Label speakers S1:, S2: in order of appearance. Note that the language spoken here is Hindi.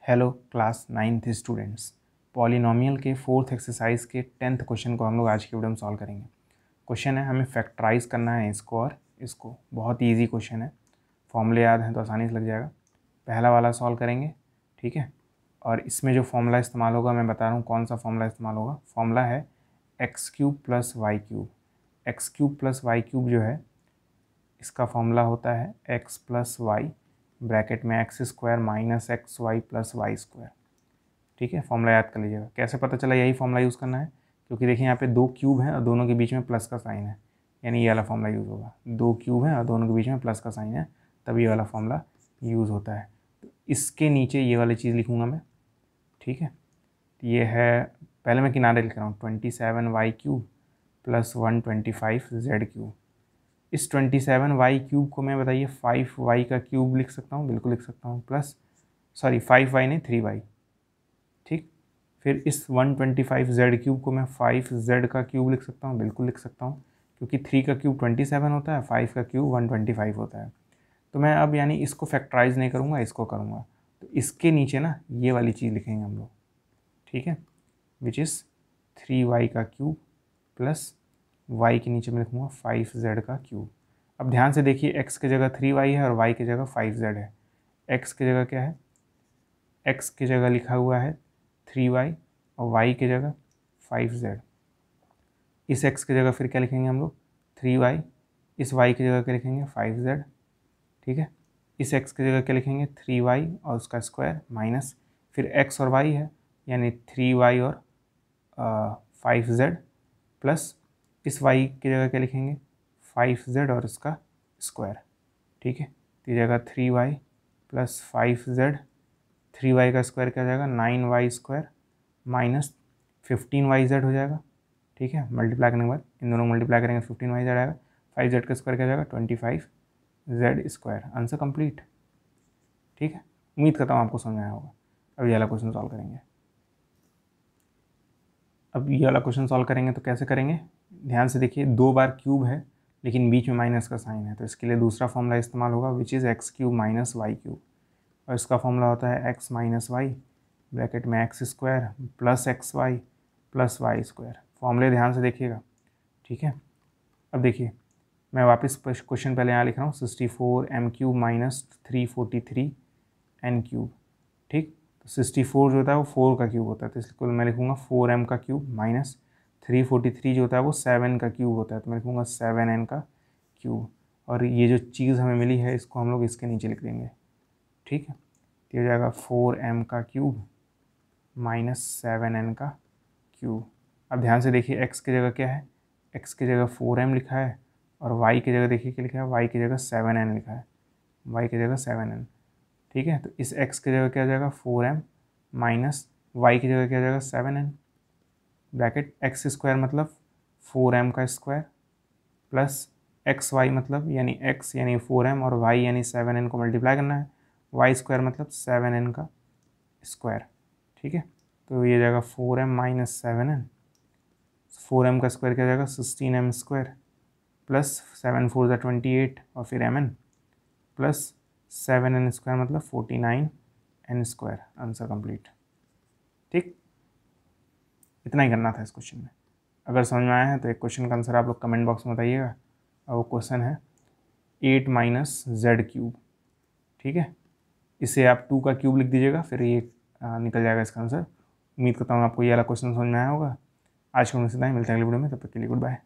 S1: Hello class 9th students, polynomial के 4th एक्सरसाइज के 10th क्वेश्चन को हम लोग आज की वीडियो में सॉल्व करेंगे। क्वेश्चन है, हमें फैक्टराइज करना है इसको और इसको। बहुत ही ईजी क्वेश्चन है, फॉर्मूले याद हैं तो आसानी से लग जाएगा। पहला वाला सॉल्व करेंगे, ठीक है। और इसमें जो फॉर्मूला इस्तेमाल होगा मैं बता रहा हूँ कौन सा फॉर्मूला इस्तेमाल होगा। फॉर्मूला है X cube plus Y cube. X cube plus Y cube जो है इसका फॉर्मूला होता है एक्स प्लस वाई ब्रैकेट में X square minus X Y plus Y square. ठीक है, फॉर्मूला याद कर लीजिएगा। कैसे पता चला यही फॉर्मूला यूज़ करना है? क्योंकि देखिए यहाँ पे दो क्यूब हैं और दोनों के बीच में प्लस का साइन है, यानी ये वाला फॉर्मूला यूज़ होगा। दो क्यूब हैं और दोनों के बीच में प्लस का साइन है, तब ये वाला फॉर्मूला यूज़ होता है। तो इसके नीचे ये वाली चीज़ लिखूँगा मैं, ठीक है। ये है, पहले मैं किनारे लिख रहा हूँ 27y cube plus 125z cube. इस 27y क्यूब को मैं बताइए 5y का क्यूब लिख सकता हूँ, बिल्कुल लिख सकता हूँ। प्लस 5y नहीं 3y, ठीक। फिर इस 125z क्यूब को मैं 5z का क्यूब लिख सकता हूँ, बिल्कुल लिख सकता हूँ, क्योंकि 3 का क्यूब 27 होता है, 5 का क्यूब 125 होता है। तो मैं अब यानी इसको फैक्टराइज नहीं करूँगा, इसको करूँगा। तो इसके नीचे ना ये वाली चीज़ लिखेंगे हम लोग, ठीक है, विच इज़ 3y का क्यूब प्लस y के नीचे मैं लिखूँगा 5z का क्यूब। अब ध्यान से देखिए, x की जगह 3y है और y की जगह 5z है। x की जगह क्या है? x की जगह लिखा हुआ है 3y और y की जगह 5z। इस x की जगह फिर क्या लिखेंगे हम लोग? 3y। इस y की जगह क्या लिखेंगे? 5z, ठीक है। इस x की जगह क्या लिखेंगे? 3y और उसका स्क्वायर माइनस फिर x और y है, यानी 3y और 5z प्लस इस y की जगह क्या लिखेंगे? 5z और इसका स्क्वायर, ठीक है। तो ये जगह 3y प्लस 5z, 3y का स्क्वायर क्या हो जाएगा? 9y स्क्वायर माइनस 15yz हो जाएगा, ठीक है। मल्टीप्लाई करने के बाद इन दोनों को मल्टीप्लाई करेंगे 15yz आएगा। 5z का स्क्वायर क्या हो जाएगा? 25z square. आंसर कंप्लीट, ठीक है। उम्मीद करता हूँ आपको समझ आया होगा। अब ये वाला क्वेश्चन सॉल्व करेंगे। अब ये वाला क्वेश्चन सॉल्व करेंगे तो कैसे करेंगे? ध्यान से देखिए, 2 बार क्यूब है लेकिन बीच में माइनस का साइन है, तो इसके लिए दूसरा फॉर्मूला इस्तेमाल होगा, which is X cube minus Y cube. और इसका फॉर्मूला होता है एक्स माइनस वाई ब्रैकेट में X square plus X Y plus Y square. फॉर्मूले ध्यान से देखिएगा, ठीक है। अब देखिए, मैं वापस क्वेश्चन पहले यहाँ लिख रहा हूँ 64m cube minus 343 n cube, ठीक। तो 64 जो होता है वो 4 का क्यूब होता है, तो इसको मैं लिखूँगा 4m का क्यूब माइनस 343 जो होता है वो 7 का क्यूब होता है, तो मैं लिखूँगा 7n का क्यूब। और ये जो चीज़ हमें मिली है इसको हम लोग इसके नीचे लिख देंगे, ठीक है। तो ये हो जाएगा 4m का क्यूब माइनस 7n का क्यूब। अब ध्यान से देखिए, x की जगह क्या है? x की जगह 4m लिखा है और y की जगह देखिए क्या लिखा है? y की जगह 7n लिखा है, y की जगह 7n, ठीक है। तो इस x की जगह क्या हो जाएगा? 4m माइनस y की जगह क्या हो जाएगा? 7n ब्रैकेट एक्स स्क्वायर मतलब 4m का स्क्वायर प्लस एक्स वाई मतलब यानी x यानी 4m और y यानी 7n को मल्टीप्लाई करना है, y स्क्वायर मतलब 7n का स्क्वायर, ठीक है। तो ये जाएगा 4m माइनस 7n, 4m का स्क्वायर क्या जाएगा? 16m स्क्वायर प्लस 7 4 ज़ा 28 और फिर mn प्लस 7n स्क्वायर मतलब 49n स्क्वायर। आंसर कंप्लीट, ठीक। इतना ही करना था इस क्वेश्चन में। अगर समझ में आया है तो एक क्वेश्चन का आंसर आप लोग कमेंट बॉक्स में बताइएगा। और वो क्वेश्चन है 8 माइनस जेड क्यूब, ठीक है। इसे आप 2 का क्यूब लिख दीजिएगा, फिर ये निकल जाएगा इसका आंसर। उम्मीद करता हूँ आपको ये वाला क्वेश्चन समझ में आया होगा। आज को मुझसे मिलते हैं अगली वीडियो में, तब तक के लिए गुड बाय।